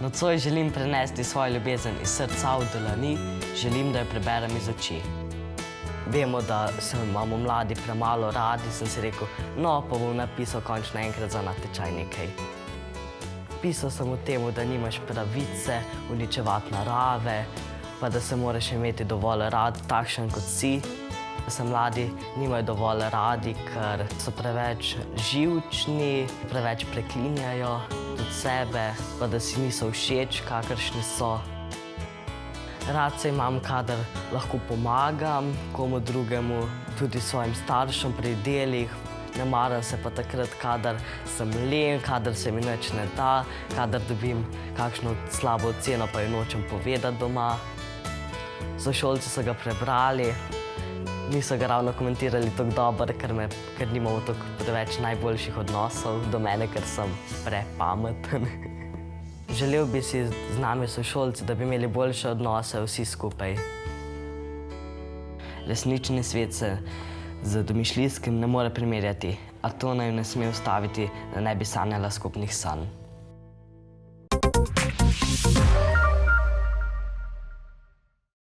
Nocoj želim prenesti svojo ljubezen iz srca v dlani, želim, da jo preberem iz oči. Vemo, da se imamo mladi premalo radi, sem si rekel, no, pa bom napisal končno enkrat za natečaj nekaj. Pisal sem o tem, da nimaš pravice uničevati narave, pa da se moraš imeti dovolj rad, takšen kot si. Da se mladi nimajo dovolj radi, ker so preveč živčni, preveč preklinjajo tudi sebe, pa da si niso všeč, kakršni so. Rad se imam, kadar lahko pomagam komu drugemu, tudi svojim staršem pri delih. Ne maram se pa takrat, kadar sem len, kadar se mi nič ne da, kadar dobim kakšno slabo oceno, pa jo nočem povedati doma. Sošolci so ga prebrali, niso ga ravno komentirali tako dobro, ker nimamo tako preveč najboljših odnosov do mene, ker sem prepameten. Želel bi si z nami sošolci, da bi imeli boljše odnose vsi skupaj. Resnični svet se z domišljijskim ne more primerjati, a to naj ne sme ustaviti, da ne bi sanjala skupnih sanj.